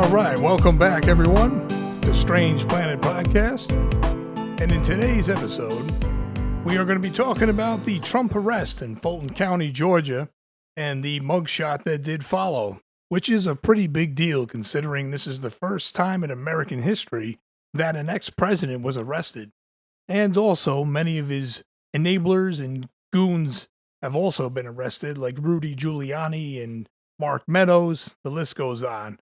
All right, welcome back, everyone, to Strange Planet Podcast. And in today's episode, we are going to be talking about the Trump arrest in Fulton County, Georgia, and the mugshot that did follow, which is a pretty big deal considering this is the first time in American history that an ex-president was arrested. And also, many of his enablers and goons have also been arrested, like Rudy Giuliani and Mark Meadows. The list goes on.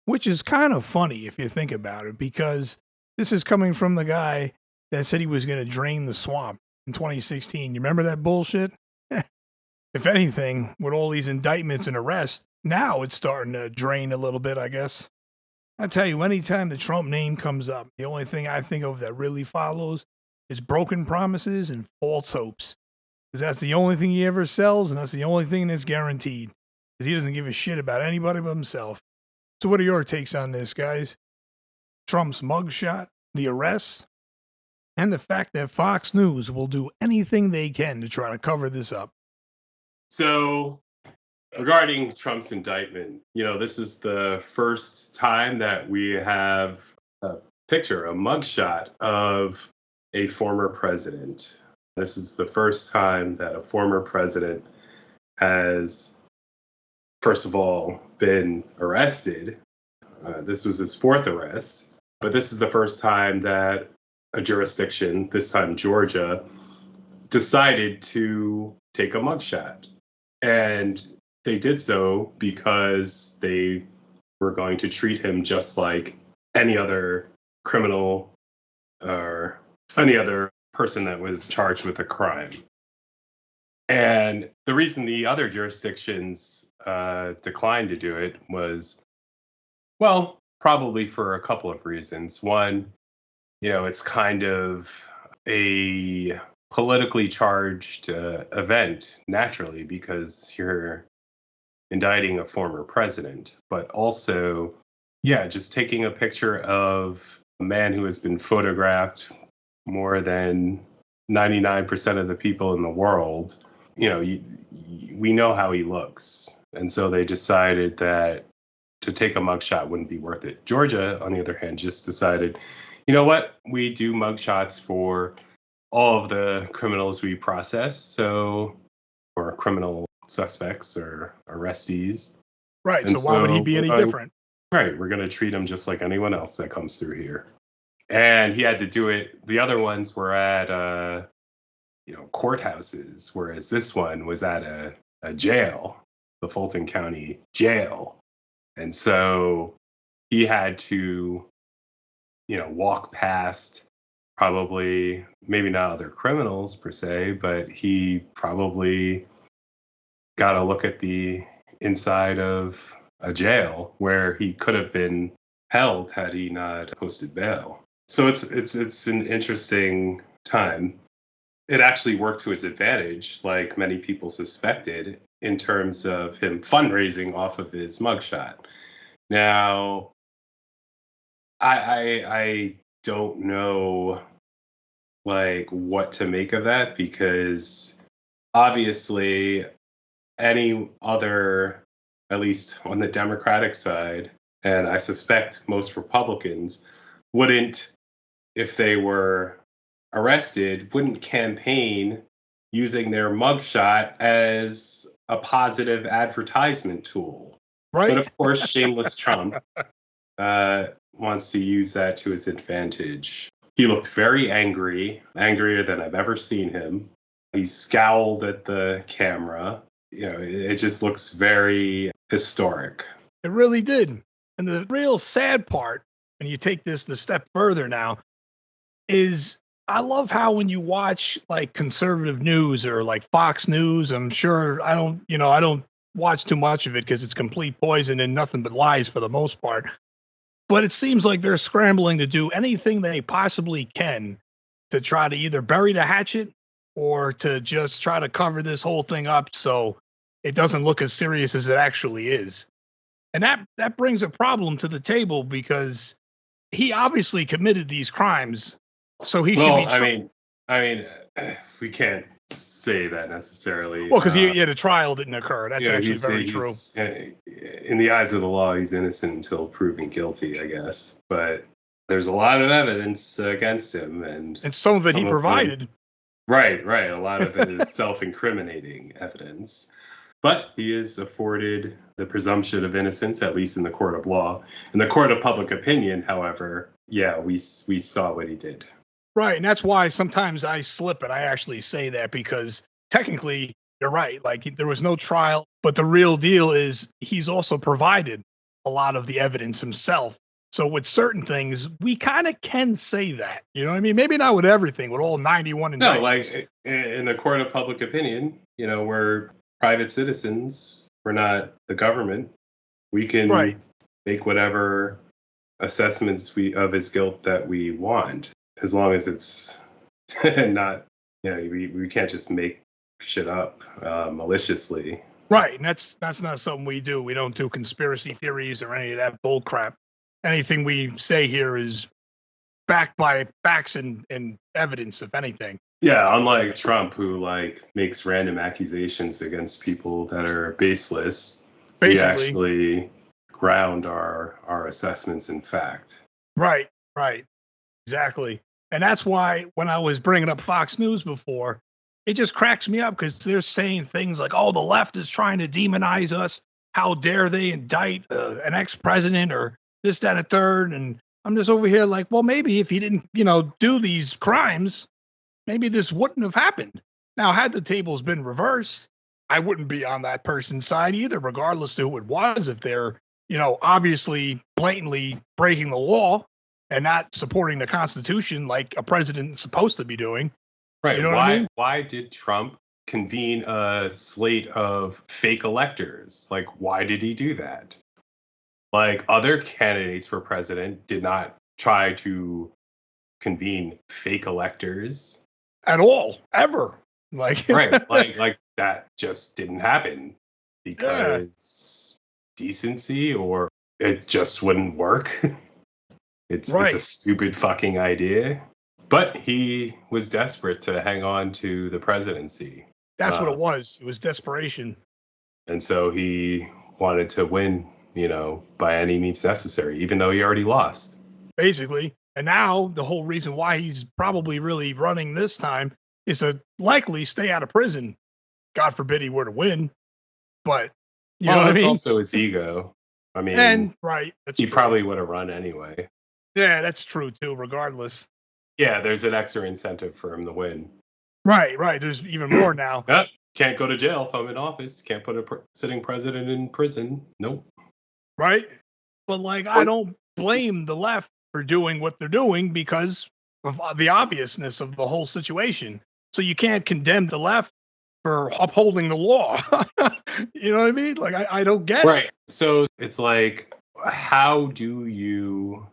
Which is kind of funny if you think about it, because this is coming from the guy that said he was going to drain the swamp in 2016. You remember that bullshit? If anything, with all these indictments and arrests, now it's starting to drain a little bit, I guess. I tell you, anytime the Trump name comes up, the only thing I think of that really follows is broken promises and false hopes. Because that's the only thing he ever sells, and that's the only thing that's guaranteed. Because he doesn't give a shit about anybody but himself. So what are your takes on this, guys? Trump's mugshot, the arrests, and the fact that Fox News will do anything they can to try to cover this up. So, regarding Trump's indictment, this is the first time that we have a picture, a mugshot of a former president. This is the first time that a former president has, first of all, been arrested. This was his fourth arrest, but this is the first time that a jurisdiction, this time Georgia, decided to take a mugshot. And they did so because they were going to treat him just like any other criminal or any other person that was charged with a crime. And the reason the other jurisdictions declined to do it was, well, probably for a couple of reasons. One, it's kind of a politically charged event, naturally, because you're indicting a former president. But also, just taking a picture of a man who has been photographed more than 99% of the people in the world. We know how he looks. And so they decided that to take a mugshot wouldn't be worth it. Georgia, on the other hand, just decided, you know what? We do mugshots for all of the criminals we process, or criminal suspects or arrestees. Right, so why would he be any different? Right, we're going to treat him just like anyone else that comes through here. And he had to do it. The other ones were at courthouses, whereas this one was at a jail, the Fulton County jail. And so he had to, walk past probably, maybe not other criminals per se, but he probably got a look at the inside of a jail where he could have been held had he not posted bail. So it's an interesting time. It actually worked to his advantage, like many people suspected, in terms of him fundraising off of his mugshot. Now, I don't know, what to make of that, because obviously any other, at least on the Democratic side, and I suspect most Republicans, wouldn't, if they were arrested, wouldn't campaign using their mugshot as a positive advertisement tool. Right. But of course, shameless Trump wants to use that to his advantage. He looked very angry, angrier than I've ever seen him. He scowled at the camera. It just looks very historic. It really did. And the real sad part, when you take this the step further now, is I love how when you watch conservative news or Fox News, I'm sure I don't watch too much of it because it's complete poison and nothing but lies for the most part. But it seems like they're scrambling to do anything they possibly can to try to either bury the hatchet or to just try to cover this whole thing up so it doesn't look as serious as it actually is. And that brings a problem to the table because he obviously committed these crimes. So he should be. I mean, we can't say that necessarily. Well, because the trial didn't occur. That's actually he's, very true. In the eyes of the law, he's innocent until proven guilty, I guess. But there's a lot of evidence against him, and some of it he provided. Right. A lot of it is self-incriminating evidence. But he is afforded the presumption of innocence, at least in the court of law. In the court of public opinion, however, we saw what he did. Right, and that's why sometimes I slip and I actually say that, because technically you're right. Like, there was no trial, but the real deal is he's also provided a lot of the evidence himself. So with certain things, we kind of can say that. You know what I mean? Maybe not with everything, with all 91 indictments. No, like in the court of public opinion, we're private citizens. We're not the government. We can make whatever assessments of his guilt that we want, as long as it's not, we can't just make shit up maliciously. Right, and that's not something we do. We don't do conspiracy theories or any of that bull crap. Anything we say here is backed by facts and evidence, if anything. Yeah, unlike Trump, who makes random accusations against people that are baseless. Basically, we actually ground our assessments in fact. Right, exactly. And that's why when I was bringing up Fox News before, it just cracks me up, because they're saying things like, "Oh, the left is trying to demonize us. How dare they indict an ex-president or this, that, and a third." And I'm just over here like, well, maybe if he didn't, do these crimes, maybe this wouldn't have happened. Now, had the tables been reversed, I wouldn't be on that person's side either, regardless of who it was. If they're, obviously blatantly breaking the law and not supporting the Constitution like a president is supposed to be doing. Right. What I mean? Why did Trump convene a slate of fake electors? Why did he do that? Other candidates for president did not try to convene fake electors at all, ever. Right. That just didn't happen because decency, or it just wouldn't work. It's a stupid fucking idea. But he was desperate to hang on to the presidency. That's what it was. It was desperation. And so he wanted to win, by any means necessary, even though he already lost. Basically. And now the whole reason why he's probably really running this time is to likely stay out of prison. God forbid he were to win. But, you know what I mean? It's also his ego. I mean, he probably would have run anyway. Yeah, that's true, too, regardless. Yeah, there's an extra incentive for him to win. Right. There's even more now. Can't go to jail if I'm in office. Can't put a sitting president in prison. Nope. Right? But, I don't blame the left for doing what they're doing because of the obviousness of the whole situation. So you can't condemn the left for upholding the law. You know what I mean? I don't get it. Right. So it's how do you,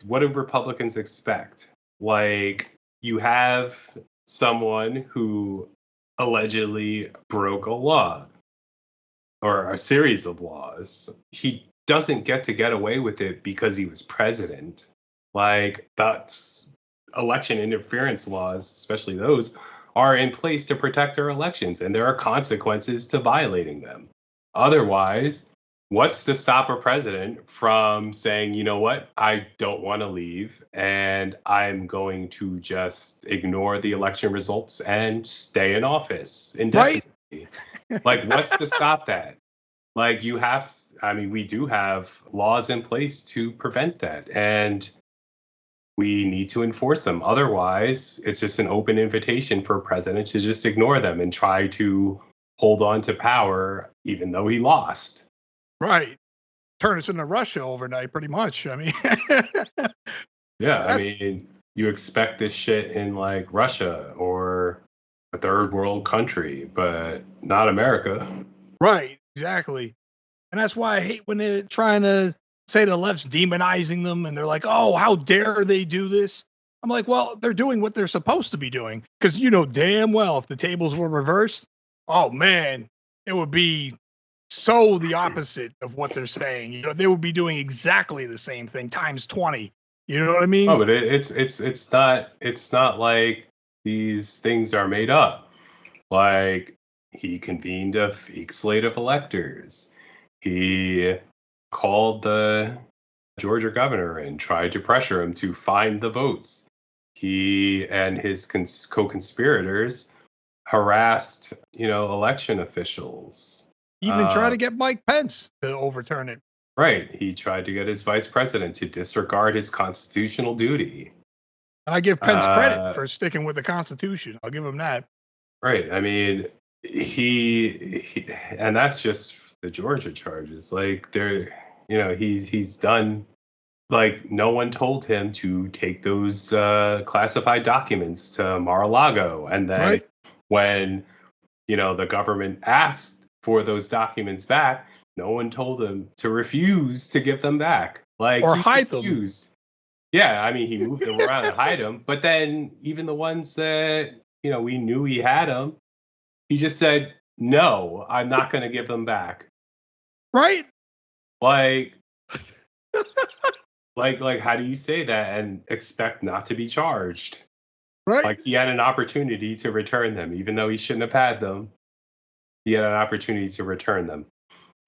what do Republicans expect? You have someone who allegedly broke a law or a series of laws. He doesn't get away with it because he was president. That's election interference laws, especially those, are in place to protect our elections, and there are consequences to violating them. Otherwise, what's to stop a president from saying, you know what, I don't want to leave, and I'm going to just ignore the election results and stay in office indefinitely? Right. What's to stop that? We do have laws in place to prevent that, and we need to enforce them. Otherwise, it's just an open invitation for a president to just ignore them and try to hold on to power, even though he lost. Right. Turn us into Russia overnight, pretty much. I mean, yeah, you expect this shit in Russia or a third world country, but not America. Right, exactly. And that's why I hate when they're trying to say the left's demonizing them and they're like, oh, how dare they do this? I'm like, well, they're doing what they're supposed to be doing. Because damn well if the tables were reversed, oh man, it would be so the opposite of what they're saying. They would be doing exactly the same thing times 20. You know what I mean? Oh, but it's not like these things are made up. Like, he convened a fake slate of electors. He called the Georgia governor and tried to pressure him to find the votes. He and his co-conspirators harassed, election officials. Even try to get Mike Pence to overturn it. Right. He tried to get his vice president to disregard his constitutional duty. And I give Pence credit for sticking with the Constitution. I'll give him that. Right. I mean, he and that's just the Georgia charges. Like, he's done. Like, no one told him to take those classified documents to Mar-a-Lago, and then when the government asked for those documents back, no one told him to refuse to give them back. Like, or hide them. Yeah, I mean, he moved them around and hide them. But then even the ones that, we knew he had them, he just said, no, I'm not going to give them back. Right? Like, like, how do you say that and expect not to be charged? Right. Like, he had an opportunity to return them, even though he shouldn't have had them. He had an opportunity to return them.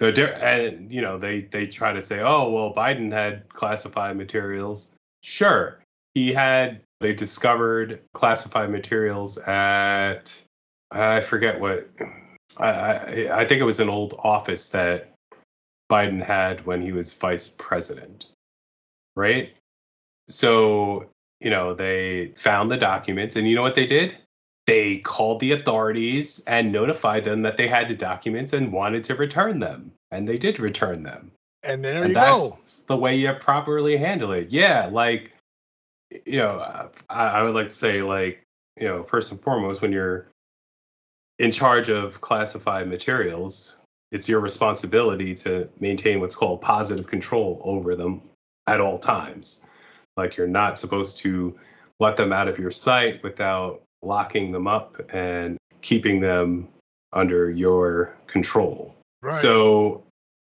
And they try to say, oh, well, Biden had classified materials. Sure, they discovered classified materials at, I forget what, I think it was an old office that Biden had when he was vice president, right? So, they found the documents, and you know what they did? They called the authorities and notified them that they had the documents and wanted to return them. And they did return them. And there you that's the way you properly handle it. Yeah, like, I would like to say, like, first and foremost, when you're in charge of classified materials, it's your responsibility to maintain what's called positive control over them at all times. Like, you're not supposed to let them out of your sight without locking them up and keeping them under your control. Right. So,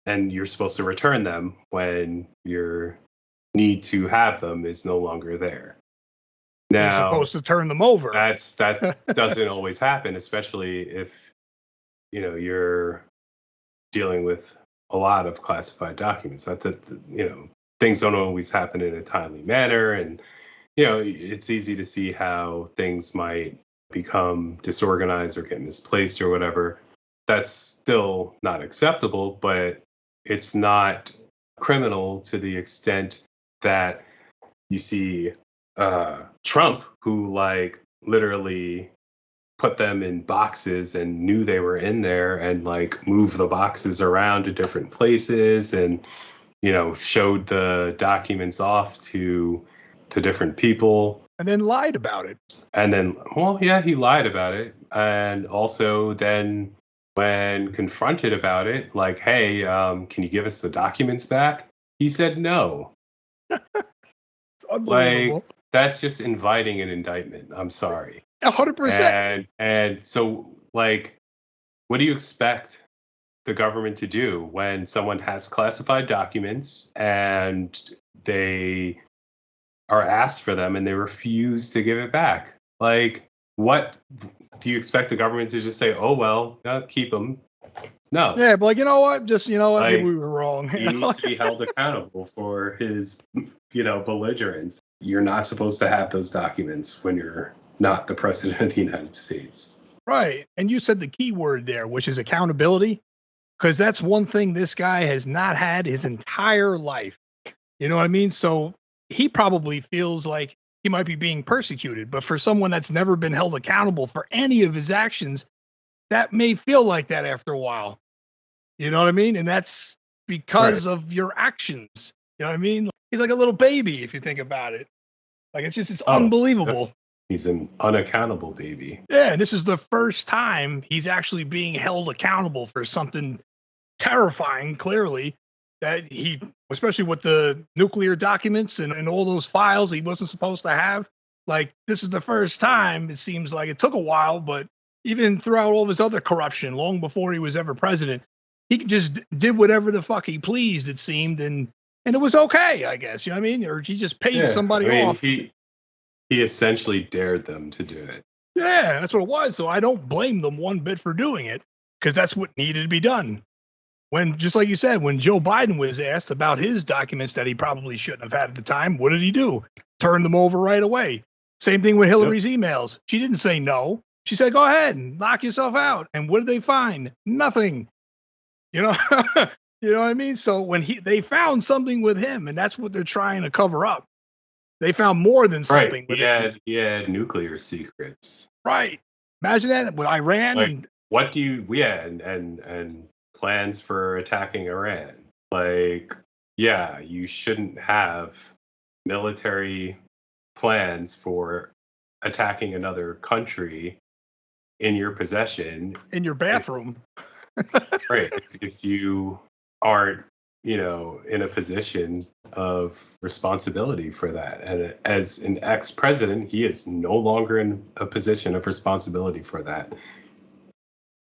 and you're supposed to return them when your need to have them is no longer there. Now, you're supposed to turn them over. That doesn't always happen, especially if you're dealing with a lot of classified documents. Things don't always happen in a timely manner, and it's easy to see how things might become disorganized or get misplaced or whatever. That's still not acceptable, but it's not criminal to the extent that you see Trump, who like literally put them in boxes and knew they were in there and like moved the boxes around to different places and showed the documents off to different people. And then lied about it. And then, he lied about it. And also then when confronted about it, like, hey, can you give us the documents back? He said no. It's unbelievable. Like, that's just inviting an indictment. I'm sorry. 100%. And so, like, what do you expect the government to do when someone has classified documents and they are asked for them and they refuse to give it back? Like, what do you expect the government to just say? Oh, well, keep them. No. Yeah, but like, you know what? Just, Like, maybe we were wrong. He needs to be held accountable for his, belligerence. You're not supposed to have those documents when you're not the president of the United States. Right. And you said the key word there, which is accountability, because that's one thing this guy has not had his entire life. You know what I mean? So he probably feels like he might be being persecuted, but for someone that's never been held accountable for any of his actions, that may feel like that after a while. You know what I mean? And that's because of your actions. You know what I mean? He's like a little baby, if you think about it. Like, it's unbelievable. He's an unaccountable baby. Yeah, and this is the first time he's actually being held accountable for something terrifying, clearly, that he, especially with the nuclear documents and all those files he wasn't supposed to have. Like, this is the first time, it seems like. It took a while, but even throughout all of his other corruption, long before he was ever president, he just did whatever the fuck he pleased, it seemed, and it was okay, I guess. You know what I mean? Or he just paid somebody off. He essentially dared them to do it. Yeah, that's what it was. So I don't blame them one bit for doing it because that's what needed to be done. When, just like you said, when Joe Biden was asked about his documents that he probably shouldn't have had at the time, what did he do? Turn them over right away. Same thing with Yep. Hillary's emails. She didn't say no. She said, go ahead and knock yourself out. And what did they find? Nothing. You know, you know what I mean? So when they found something with him, and that's what they're trying to cover up. They found more than Right. something with him. He had nuclear secrets. Right. Imagine that with Iran Like, and what do you? Yeah, and plans for attacking Iran. Like, yeah, you shouldn't have military plans for attacking another country in your possession. in your bathroom. Right. If you aren't, in a position of responsibility for that. And as an ex-president, he is no longer in a position of responsibility for that.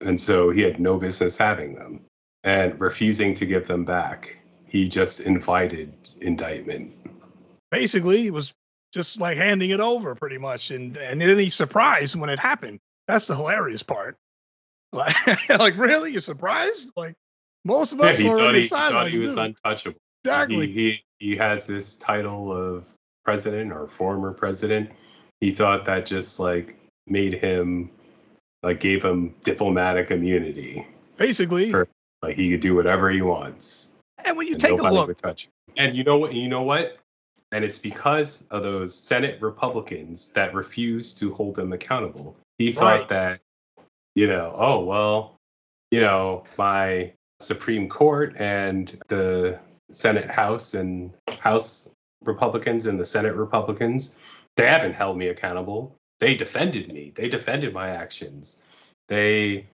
And so he had no business having them and refusing to give them back. He just invited indictment. Basically, it was just like handing it over pretty much. And then he's surprised when it happened. That's the hilarious part. Like, like really? You're surprised? Like, most of Yeah, us he are thought in the he thought sidelines, he was dude. untouchable. Exactly. He has this title of president or former president. He thought that just like made him, like, gave him diplomatic immunity. Basically. Like, he could do whatever he wants And when you and take a nobody look, would touch him. And you know what? And it's because of those Senate Republicans that refused to hold him accountable. He thought right. that, oh well, my Supreme Court and the Senate House and House Republicans and the Senate Republicans, they haven't held me accountable. They defended me. They defended my actions. They,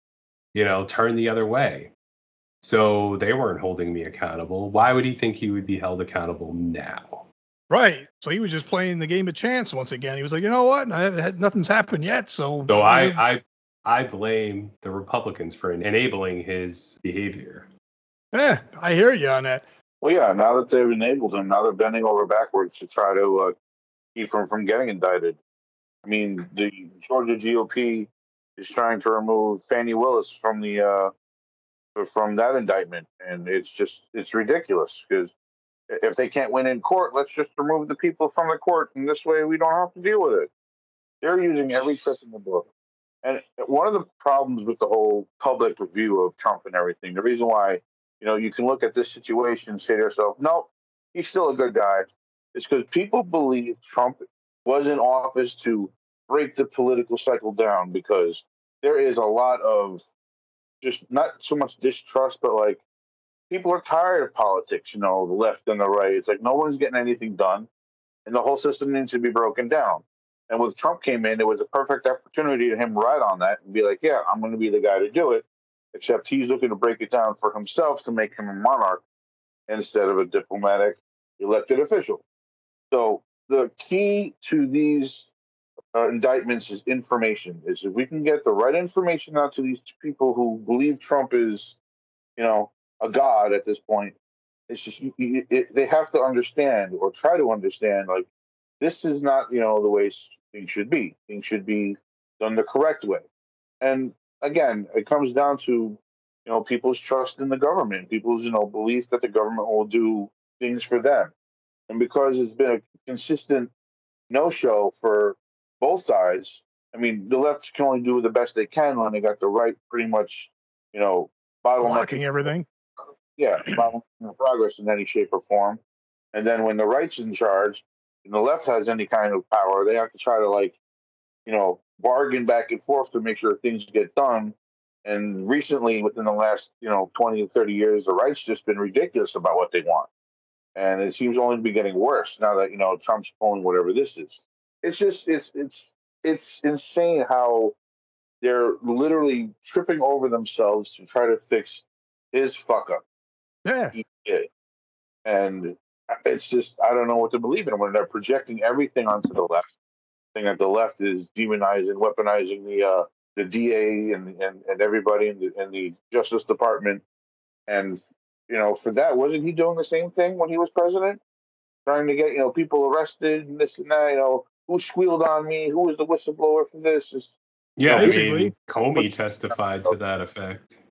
turned the other way. So they weren't holding me accountable. Why would he think he would be held accountable now? Right. So he was just playing the game of chance once again. He was like, you know what? Nothing's happened yet. So So I blame the Republicans for enabling his behavior. yeah, I hear you on that. Well, yeah, now that they've enabled him, now they're bending over backwards to try to keep him from getting indicted. I mean, the Georgia GOP is trying to remove Fannie Willis from that indictment, and it's ridiculous because if they can't win in court, let's just remove the people from the court, and this way we don't have to deal with it. They're using every trick in the book. And one of the problems with the whole public review of Trump and everything, the reason why, you can look at this situation and say to yourself, no, he's still a good guy, is because people believe Trump was in office to break the political cycle down because there is a lot of just not so much distrust, but like people are tired of politics, the left and the right. It's like no one's getting anything done and the whole system needs to be broken down. And when Trump came in, it was a perfect opportunity to him ride on that and be like, yeah, I'm going to be the guy to do it. Except he's looking to break it down for himself to make him a monarch instead of a diplomatic elected official. So the key to these indictments is information. Is if we can get the right information out to these people who believe Trump is, a god at this point, it's just they have to understand or try to understand like this is not the way things should be. Things should be done the correct way. And again, it comes down to people's trust in the government, people's belief that the government will do things for them. And because it's been a consistent no-show for both sides, I mean, the left can only do the best they can when they got the right, pretty much, Blocking bottlenecking. everything. Yeah, bottlenecking progress in any shape or form. And then when the right's in charge and the left has any kind of power, they have to try to bargain back and forth to make sure things get done. And recently, within the last 20 to 30 years, the right's just been ridiculous about what they want, and it seems only to be getting worse now that Trump's pulling whatever this is. It's just it's insane how they're literally tripping over themselves to try to fix his fuck up. Yeah. He did. And it's just I don't know what to believe in when they're projecting everything onto the left, saying that the left is demonizing, weaponizing the DA and everybody in the Justice Department. And for that, wasn't he doing the same thing when he was president, trying to get people arrested and this and that? who squealed on me, who was the whistleblower for this. Yeah, I Basically. mean, Comey testified to that effect.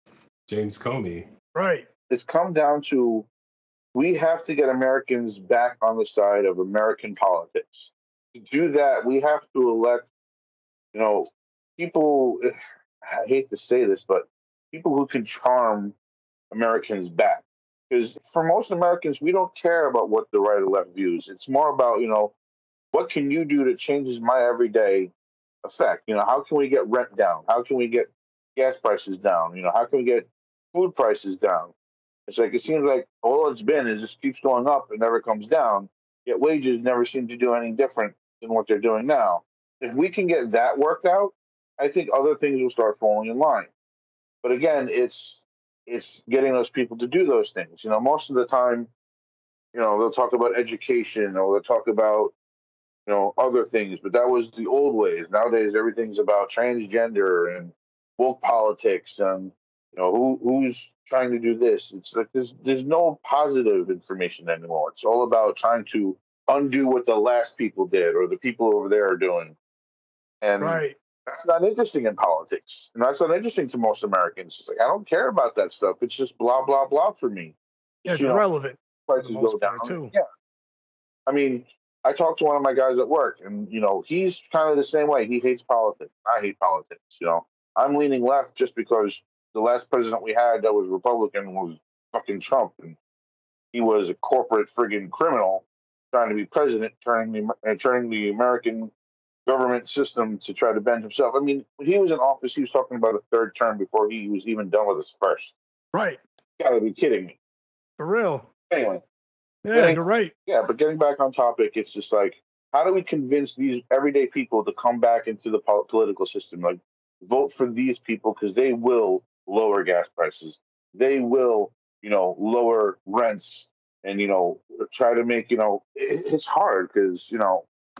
James Comey. Right. It's come down to we have to get Americans back on the side of American politics. To do that, we have to elect, people. I hate to say this, but people who can charm Americans back. Because for most Americans, we don't care about what the right or left views. It's more about, what can you do that changes my everyday effect? How can we get rent down? How can we get gas prices down? How can we get food prices down? It's like it seems like all it's been is just keeps going up and never comes down. Yet wages never seem to do any different than what they're doing now. If we can get that worked out, I think other things will start falling in line. But again, it's getting those people to do those things. Most of the time, they'll talk about education or they'll talk about other things, but that was the old ways. Nowadays, everything's about transgender and woke politics and who's trying to do this. It's like there's no positive information anymore. It's all about trying to undo what the last people did or the people over there are doing, and Right. that's not interesting in politics, and that's not interesting to most Americans. It's like I don't care about that stuff. It's just blah blah blah for me. Yeah, it's irrelevant. Prices go down too. Yeah, I mean, I talked to one of my guys at work, and he's kind of the same way. He hates politics. I hate politics. I'm leaning left just because the last president we had that was Republican was fucking Trump, and he was a corporate friggin' criminal trying to be president, turning the American government system to try to bend himself. I mean, when he was in office, he was talking about a third term before he was even done with his first. Right. You gotta be kidding me. For real. Anyway. Yeah, you're right. Yeah, but getting back on topic, it's just like, how do we convince these everyday people to come back into the political system? Like, vote for these people because they will lower gas prices. They will, lower rents and, try to make, it's hard because,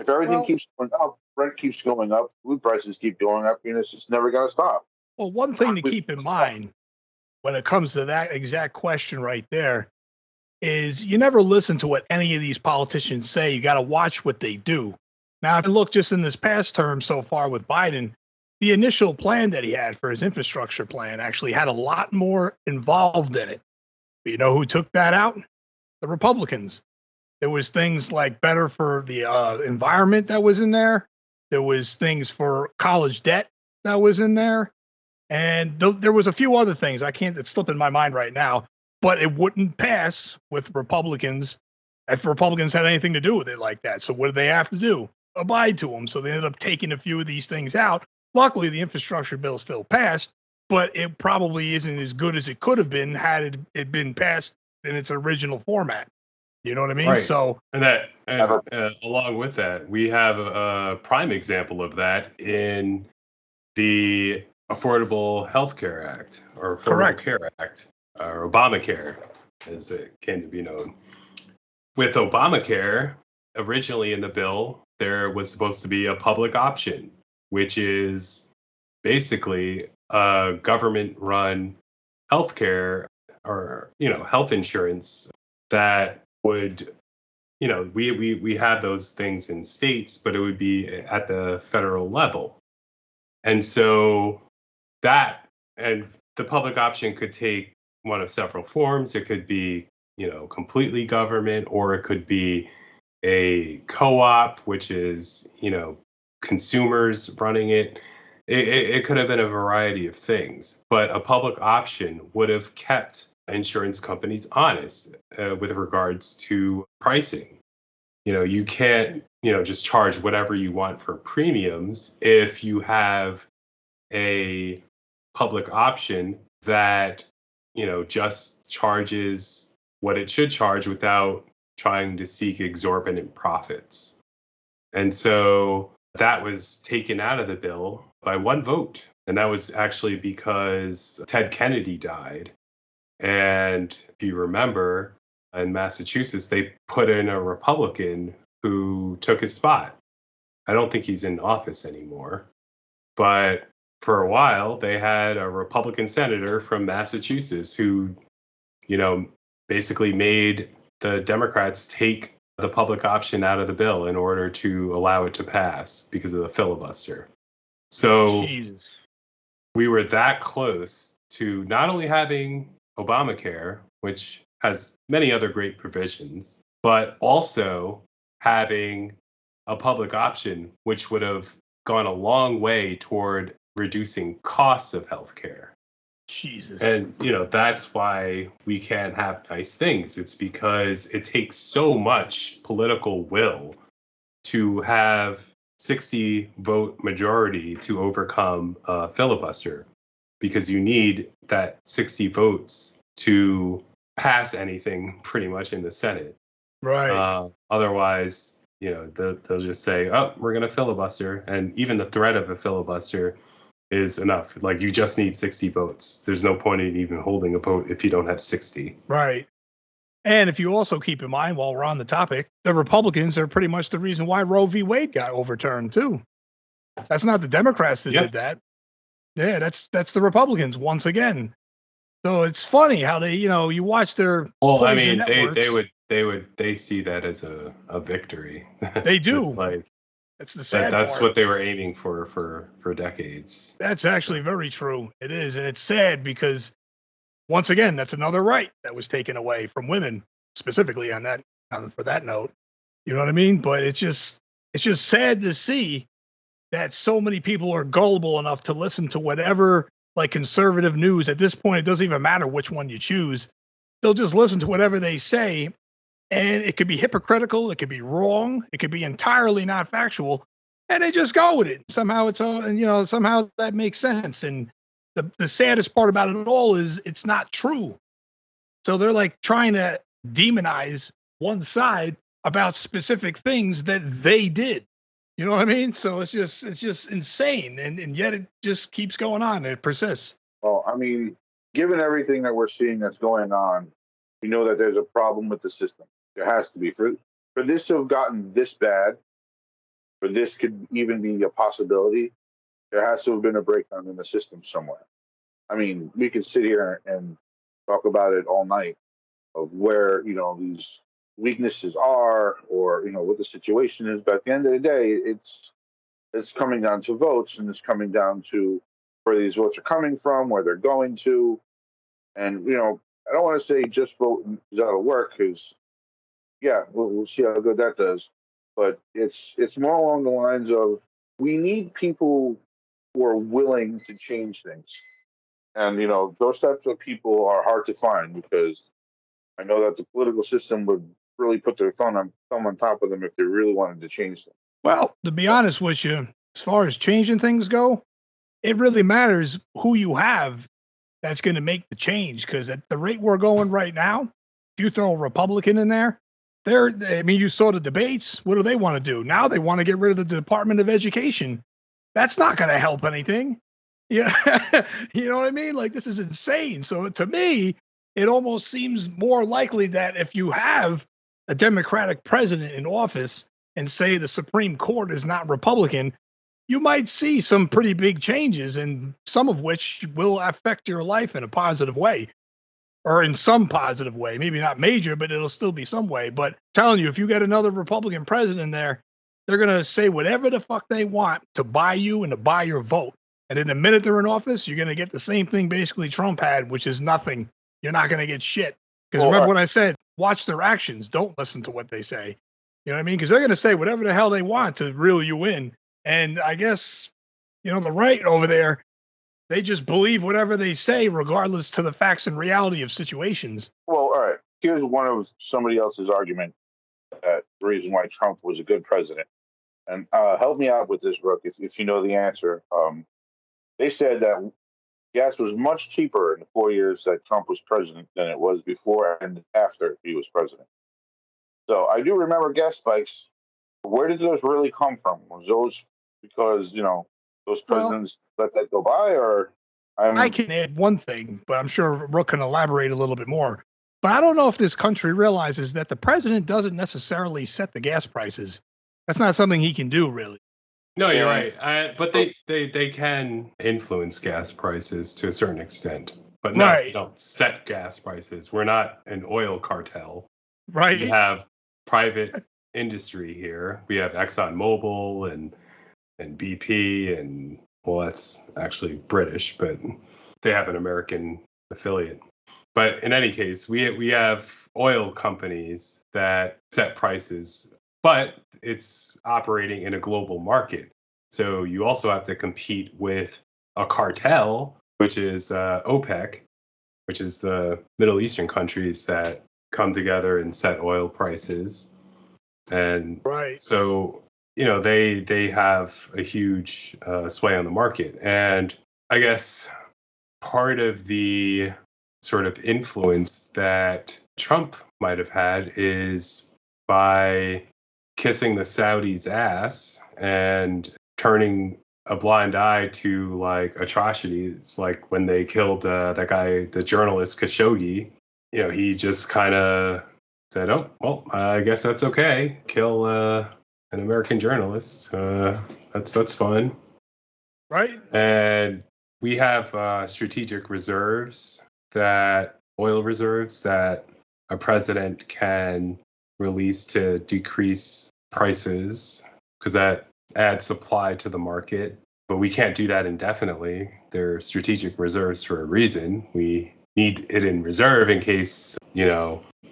if everything keeps going up, rent keeps going up, food prices keep going up, it's just never going to stop. Well, one thing to keep in mind when it comes to that exact question right there is you never listen to what any of these politicians say. You got to watch what they do. Now, if you look just in this past term so far with Biden, the initial plan that he had for his infrastructure plan actually had a lot more involved in it. But you know who took that out? The Republicans. There was things like better for the environment that was in there. There was things for college debt that was in there. And there was a few other things. It's slipping my mind right now. But it wouldn't pass with Republicans if Republicans had anything to do with it like that. So what did they have to do? Abide to them. So they ended up taking a few of these things out. Luckily, the infrastructure bill still passed, but it probably isn't as good as it could have been had it been passed in its original format. You know what I mean? Right. So, and along with that, we have a prime example of that in the Affordable Health Care Act or Affordable Care Act. Or Obamacare, as it came to be known. With Obamacare, originally in the bill, there was supposed to be a public option, which is basically a government-run healthcare or health insurance that would, we have those things in states, but it would be at the federal level, and so that and the public option could take one of several forms. It could be, completely government, or it could be a co-op, which is, consumers running it. It could have been a variety of things, but a public option would have kept insurance companies honest with regards to pricing. You can't, just charge whatever you want for premiums if you have a public option that just charges what it should charge without trying to seek exorbitant profits. And so that was taken out of the bill by one vote. And that was actually because Ted Kennedy died. And if you remember, in Massachusetts, they put in a Republican who took his spot. I don't think he's in office anymore. But for a while, they had a Republican senator from Massachusetts who, basically made the Democrats take the public option out of the bill in order to allow it to pass because of the filibuster. So Jesus. we were that close to not only having Obamacare, which has many other great provisions, but also having a public option, which would have gone a long way toward reducing costs of healthcare. Jesus. And, that's why we can't have nice things. It's because it takes so much political will to have 60 vote majority to overcome a filibuster, because you need that 60 votes to pass anything pretty much in the Senate. Right. Otherwise, they'll just say, oh, we're going to filibuster. And even the threat of a filibuster is enough. Like, you just need 60 votes. There's no point in even holding a vote if you don't have 60. Right. And if you also keep in mind, while we're on the topic, the Republicans are pretty much the reason why Roe v. Wade got overturned, too. That's not the Democrats that did that. Yeah, that's the Republicans once again. So it's funny how they, you watch their. Well, I mean, they see that as a victory. They do. It's like, that's the sad that's part. what they were aiming for decades. That's actually very true. It is, and it's sad because, once again, that's another right that was taken away from women, specifically for that note. You know what I mean? But it's just sad to see that so many people are gullible enough to listen to whatever, like, conservative news. At this point, it doesn't even matter which one you choose. They'll just listen to whatever they say, and it could be hypocritical, it could be wrong, it could be entirely not factual, and they just go with it. Somehow somehow that makes sense. And the saddest part about it all is it's not true. So they're like trying to demonize one side about specific things that they did. You know what I mean? So it's just insane, and yet it just keeps going on, and it persists. Well, I mean, given everything that we're seeing that's going on, we know that there's a problem with the system. There has to be. For this to have gotten this bad, for this could even be a possibility, there has to have been a breakdown in the system somewhere. I mean, we could sit here and talk about it all night of where, these weaknesses are, or, what the situation is. But at the end of the day, it's coming down to votes, and it's coming down to where these votes are coming from, where they're going to. And, I don't want to say just vote and that'll work, because, yeah, we'll see how good that does. But it's more along the lines of, we need people who are willing to change things. And, those types of people are hard to find, because I know that the political system would really put their thumb on top of them if they really wanted to change them. Well, to be honest with you, as far as changing things go, it really matters who you have that's going to make the change. Because at the rate we're going right now, if you throw a Republican in there, you saw the debates. What do they want to do? Now they want to get rid of the Department of Education. That's not going to help anything. Yeah. You know what I mean? Like, this is insane. So to me, it almost seems more likely that if you have a Democratic president in office and say the Supreme Court is not Republican, you might see some pretty big changes, and some of which will affect your life in a positive way, or in some positive way. Maybe not major, but it'll still be some way. But I'm telling you, if you get another Republican president there, they're going to say whatever the fuck they want to buy you and to buy your vote. And in the minute they're in office, you're going to get the same thing basically Trump had, which is nothing. You're not going to get shit. Because remember what I said, watch their actions. Don't listen to what they say. You know what I mean? Because they're going to say whatever the hell they want to reel you in. And I guess, the right over there, they just believe whatever they say, regardless to the facts and reality of situations. Well, all right. Here's one of somebody else's argument that the reason why Trump was a good president. And help me out with this, Brooke, if you know the answer. They said that gas was much cheaper in the 4 years that Trump was president than it was before and after he was president. So I do remember gas spikes. Where did those really come from? Was those because, those presidents let that go by? Or I can add one thing, but I'm sure Rook can elaborate a little bit more. But I don't know if this country realizes that the president doesn't necessarily set the gas prices. That's not something he can do, really. No, you're right. But they can influence gas prices to a certain extent. But no, they don't set gas prices. We're not an oil cartel. Right. You have private industry here. We have ExxonMobil and BP, and well, that's actually British, but they have an American affiliate. But in any case, we have oil companies that set prices, but it's operating in a global market. So you also have to compete with a cartel, which is OPEC, which is the Middle Eastern countries that come together and set oil prices. And Right. so, they have a huge sway on the market. And I guess part of the sort of influence that Trump might have had is by kissing the Saudis' ass and turning a blind eye to like atrocities, like when they killed that guy, the journalist Khashoggi. He just kind of said, "Oh, well, I guess that's okay. Kill an American journalist. That's fun." Right. And we have strategic reserves, oil reserves that a president can release to decrease prices because that adds supply to the market. But we can't do that indefinitely. They're strategic reserves for a reason. We need it in reserve in case,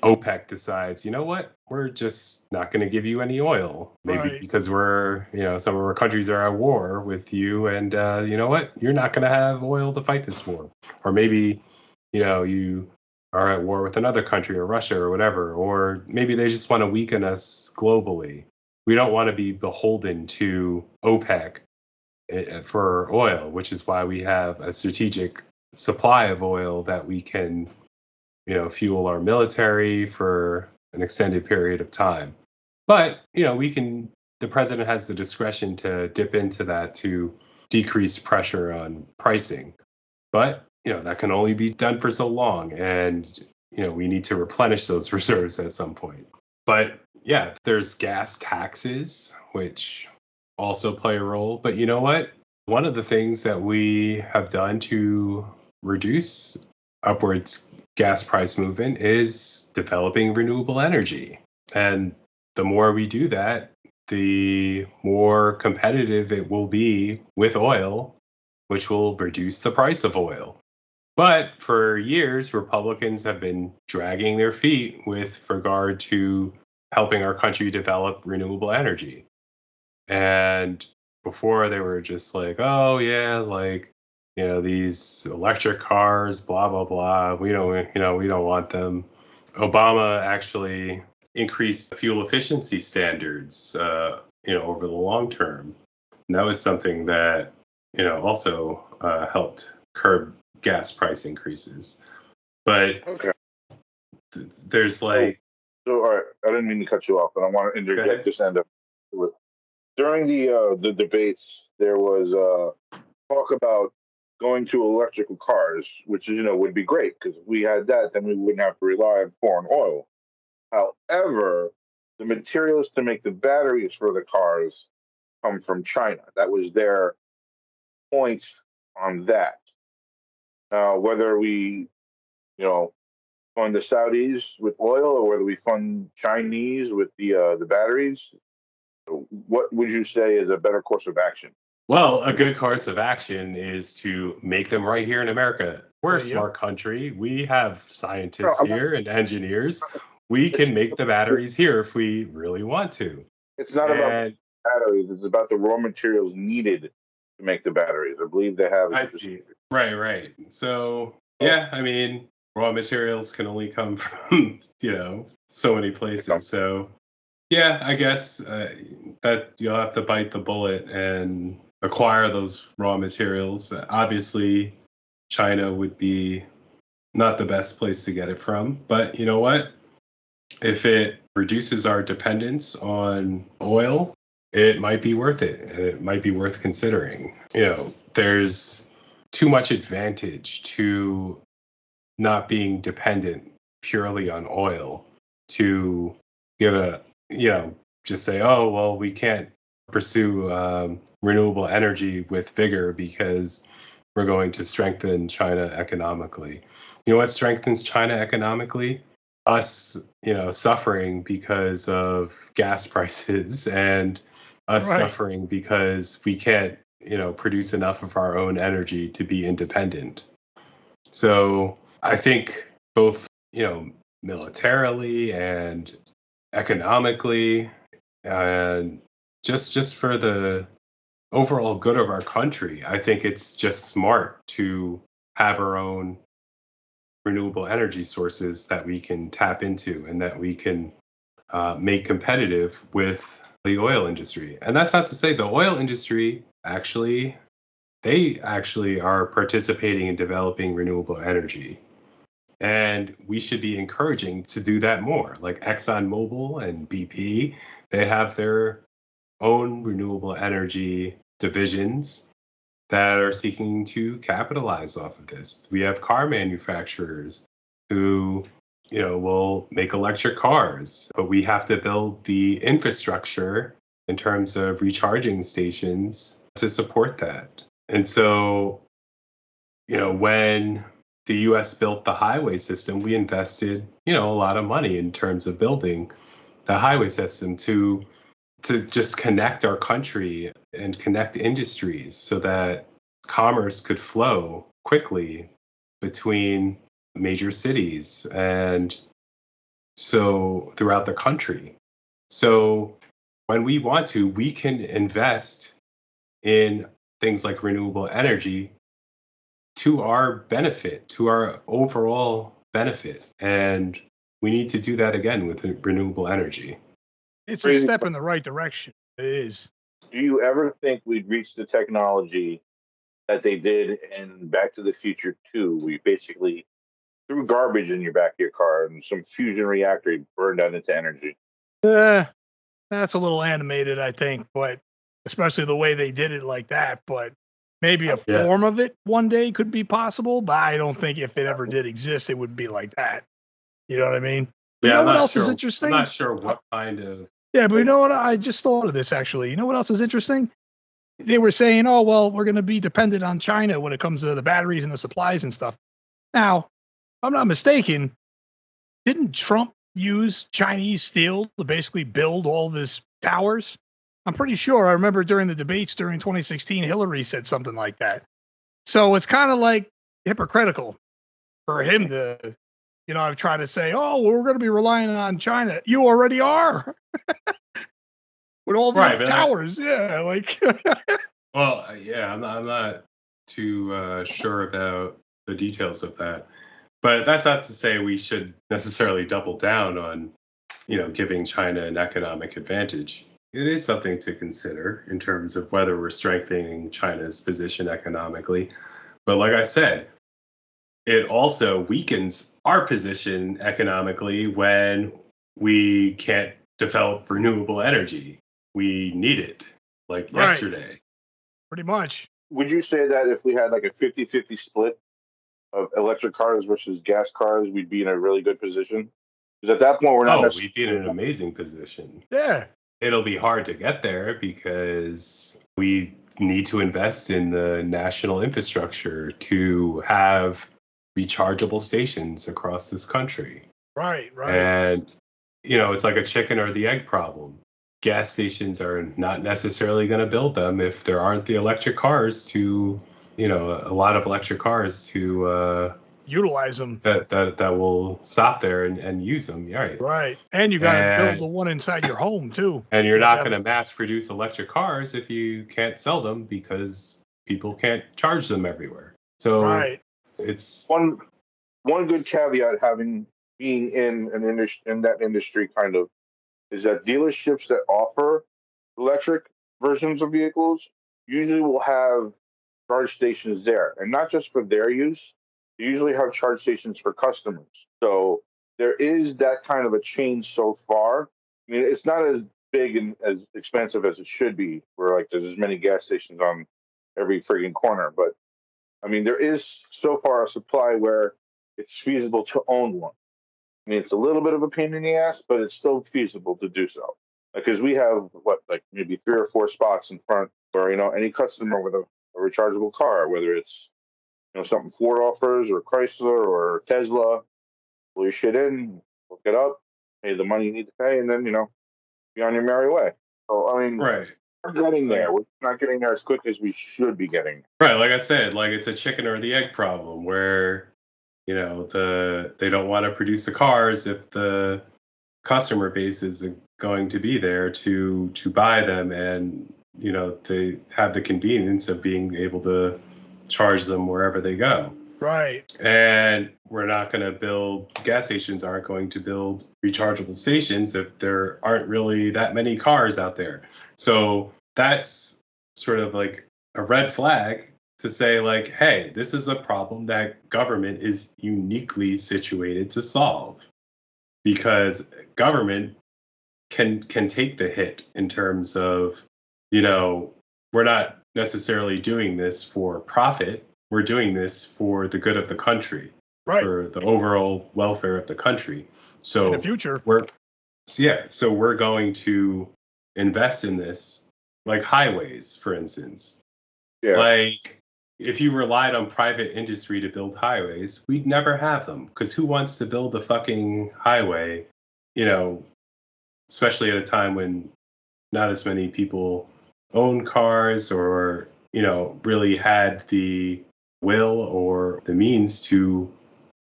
OPEC decides, you know what, we're just not going to give you any oil. Maybe because some of our countries are at war with you, and you know what, you're not going to have oil to fight this war. Or maybe, you are at war with another country or Russia or whatever. Or maybe they just want to weaken us globally. We don't want to be beholden to OPEC for oil, which is why we have a strategic supply of oil that we can, fuel our military for an extended period of time. But, the president has the discretion to dip into that to decrease pressure on pricing. But, that can only be done for so long. And, we need to replenish those reserves at some point. But yeah, there's gas taxes, which also play a role. But you know what? One of the things that we have done to reduce upwards gas price movement is developing renewable energy. And the more we do that, the more competitive it will be with oil, which will reduce the price of oil. But for years, Republicans have been dragging their feet with regard to helping our country develop renewable energy. And before they were just like, oh yeah, like, these electric cars, blah, blah, blah. We don't want them. Obama actually increased fuel efficiency standards, over the long term. And that was something that, also helped curb gas price increases. But okay. There's like... So, all right, I didn't mean to cut you off, but I want to interject this end up with. During the debates, there was talk about going to electrical cars, which would be great because if we had that, then we wouldn't have to rely on foreign oil. However, the materials to make the batteries for the cars come from China. That was their point on that. Now, whether we, fund the Saudis with oil or whether we fund Chinese with the batteries, what would you say is a better course of action? Well, a good course of action is to make them right here in America. We're a smart country. We have scientists here and engineers. We can make the batteries here if we really want to. It's not about batteries. It's about the raw materials needed to make the batteries. I believe they have. I see. Right. So, yeah, I mean, raw materials can only come from, so many places. So, yeah, I guess that you'll have to bite the bullet and acquire those raw materials. Obviously, China would be not the best place to get it from. But you know what? If it reduces our dependence on oil, it might be worth it. It might be worth considering. There's too much advantage to not being dependent purely on oil to give just say, oh, well, we can't pursue renewable energy with vigor because we're going to strengthen China economically. You know what strengthens China economically? us, suffering because of gas prices and us Right. suffering because we can't, produce enough of our own energy to be independent. So I think both, militarily and economically, and just for the overall good of our country, I think it's just smart to have our own renewable energy sources that we can tap into and that we can make competitive with the oil industry. And that's not to say the oil industry they actually are participating in developing renewable energy. And we should be encouraging to do that more. Like ExxonMobil and BP, they have their own renewable energy divisions that are seeking to capitalize off of this. We have car manufacturers who, will make electric cars, but we have to build the infrastructure in terms of recharging stations to support that. And so, when the US built the highway system, we invested, a lot of money in terms of building the highway system to just connect our country and connect industries so that commerce could flow quickly between major cities and so throughout the country. So when we want to, we can invest in things like renewable energy to our benefit, to our overall benefit. And we need to do that again with renewable energy. It's a Crazy. step in the right direction. It is. Do you ever think we'd reach the technology that they did in Back to the Future 2, where you basically threw garbage in your back of your car and some fusion reactor burned that into energy? That's a little animated, I think, but especially the way they did it like that. But maybe a Yeah. form of it one day could be possible. But I don't think if it ever did exist, it would be like that. You know what I mean? You Yeah, know I'm what not else is sure. I'm interesting? not sure what kind of. Yeah, but you know what? I just thought of this actually. You know what else is interesting? They were saying, oh, well, we're going to be dependent on China when it comes to the batteries and the supplies and stuff. Now, if I'm not mistaken, didn't Trump use Chinese steel to basically build all these towers? I'm pretty sure. I remember during the debates during 2016, Hillary said something like that. So it's kind of like hypocritical for him to, try to say, oh, well, we're going to be relying on China. You already are with all the Right, but towers. Yeah, like. yeah, I'm not too sure about the details of that. But that's not to say we should necessarily double down on, giving China an economic advantage. It is something to consider in terms of whether we're strengthening China's position economically. But like I said, it also weakens our position economically when we can't develop renewable energy. We need it like Right. yesterday. Pretty much. Would you say that if we had like a 50-50 split of electric cars versus gas cars, we'd be in a really good position? Because at that point, we're not We'd be in an amazing position. Yeah. It'll be hard to get there because we need to invest in the national infrastructure to have rechargeable stations across this country. Right. And, it's like a chicken or the egg problem. Gas stations are not necessarily going to build them if there aren't the electric cars to, a lot of electric cars to utilize them. That will stop there and use them. Right. And you got to build the one inside your home too. And you're not going to mass produce electric cars if you can't sell them because people can't charge them everywhere. So it's one good caveat being in that industry kind of is that dealerships that offer electric versions of vehicles usually will have charge stations there, and not just for their use. They usually have charge stations for customers. So there is that kind of a change so far. I mean, it's not as big and as expensive as it should be, where like there's as many gas stations on every friggin' corner. But I mean, there is so far a supply where it's feasible to own one. I mean, it's a little bit of a pain in the ass, but it's still feasible to do so. Because we have like maybe 3 or 4 spots in front where any customer with a rechargeable car, whether it's something Ford offers or Chrysler or Tesla, pull your shit in, look it up, pay the money you need to pay, and then, be on your merry way. So, I mean, Right. we're getting there. We're not getting there as quick as we should be getting. Right. Like I said, like it's a chicken or the egg problem where, they don't want to produce the cars if the customer base isn't going to be there to buy them, and they have the convenience of being able to charge them wherever they go. Right. And we're not going to build gas stations, aren't going to build rechargeable stations if there aren't really that many cars out there. So that's sort of like a red flag to say, like, hey, this is a problem that government is uniquely situated to solve, because government can take the hit in terms of, we're not necessarily doing this for profit. We're doing this for the good of the country, right, for the overall welfare of the country. So in the future, so we're going to invest in this, like highways, for instance. Yeah. Like, if you relied on private industry to build highways, we'd never have them, because who wants to build a fucking highway, especially at a time when not as many people own cars or, really had the will or the means to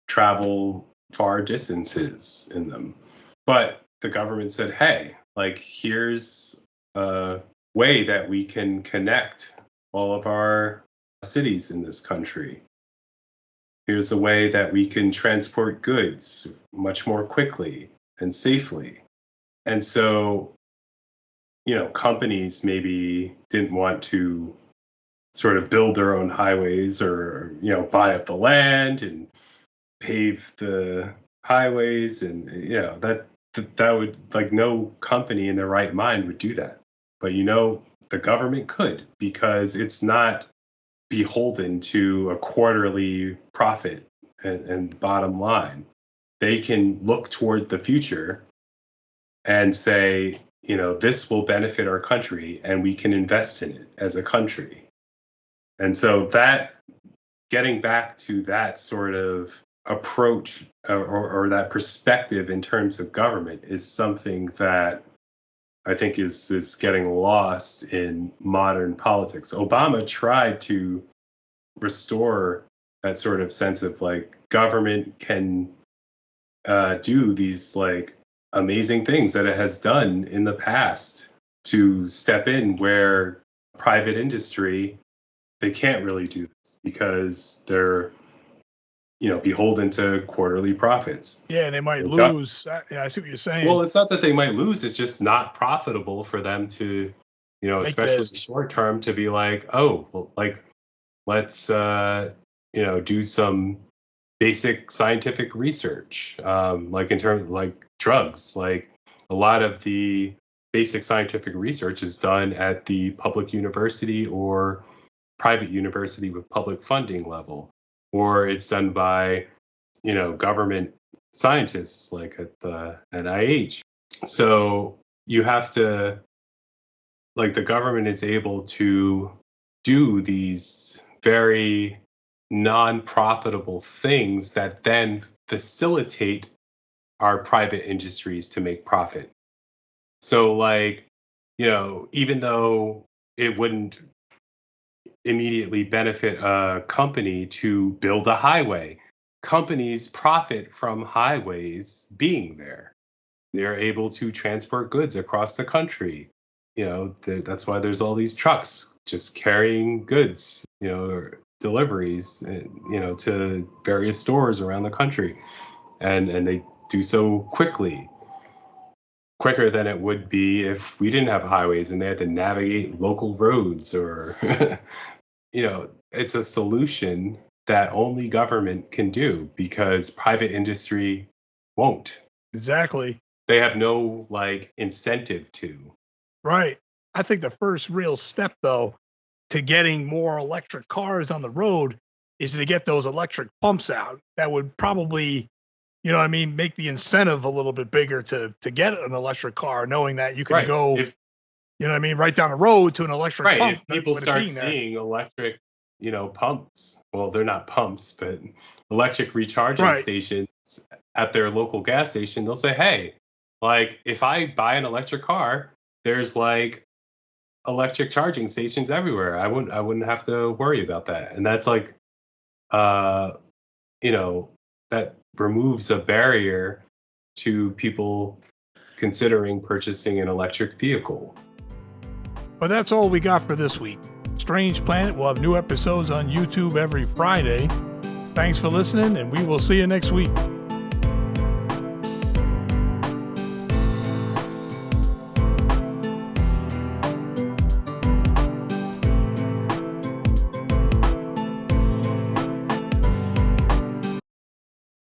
travel far distances in them. But the government said, hey, like, here's a way that we can connect all of our cities in this country. Here's a way that we can transport goods much more quickly and safely. And so, companies maybe didn't want to sort of build their own highways or, buy up the land and pave the highways. And, that would, like, no company in their right mind would do that. But, the government could, because it's not beholden to a quarterly profit and bottom line. They can look toward the future and say, this will benefit our country and we can invest in it as a country. And so that, getting back to that sort of approach or that perspective in terms of government is something that I think is getting lost in modern politics. Obama tried to restore that sort of sense of, like, government can do these, like, amazing things that it has done in the past to step in where private industry, they can't really do this because they're, beholden to quarterly profits. Yeah, they might lose. I see what you're saying. Well, it's not that they might lose. It's just not profitable for them to, especially short term, to be like, oh, well, like, let's, do some basic scientific research, like in terms of, like, drugs. Like, a lot of the basic scientific research is done at the public university or private university with public funding level, or it's done by, government scientists, like at the NIH. So you have to, like, the government is able to do these very non-profitable things that then facilitate our private industries to make profit. So, like, even though it wouldn't immediately benefit a company to build a highway, companies profit from highways being there. They're able to transport goods across the country. That's why there's all these trucks just carrying goods, deliveries, to various stores around the country. And they do so quicker than it would be if we didn't have highways and they had to navigate local roads or, it's a solution that only government can do because private industry won't. Exactly. They have no, like, incentive to. Right. I think the first real step, though, to getting more electric cars on the road is to get those electric pumps out. That would probably, make the incentive a little bit bigger to get an electric car, knowing that you can go, right down the road to an electric pump. If people start seeing electric, pumps, well, they're not pumps, but electric recharging stations at their local gas station, they'll say, hey, like if I buy an electric car, there's like electric charging stations everywhere. I wouldn't have to worry about that. And that's like, that removes a barrier to people considering purchasing an electric vehicle. But that's all we got for this week. Strange Planet will have new episodes on YouTube every Friday. Thanks for listening, and we will see you next week.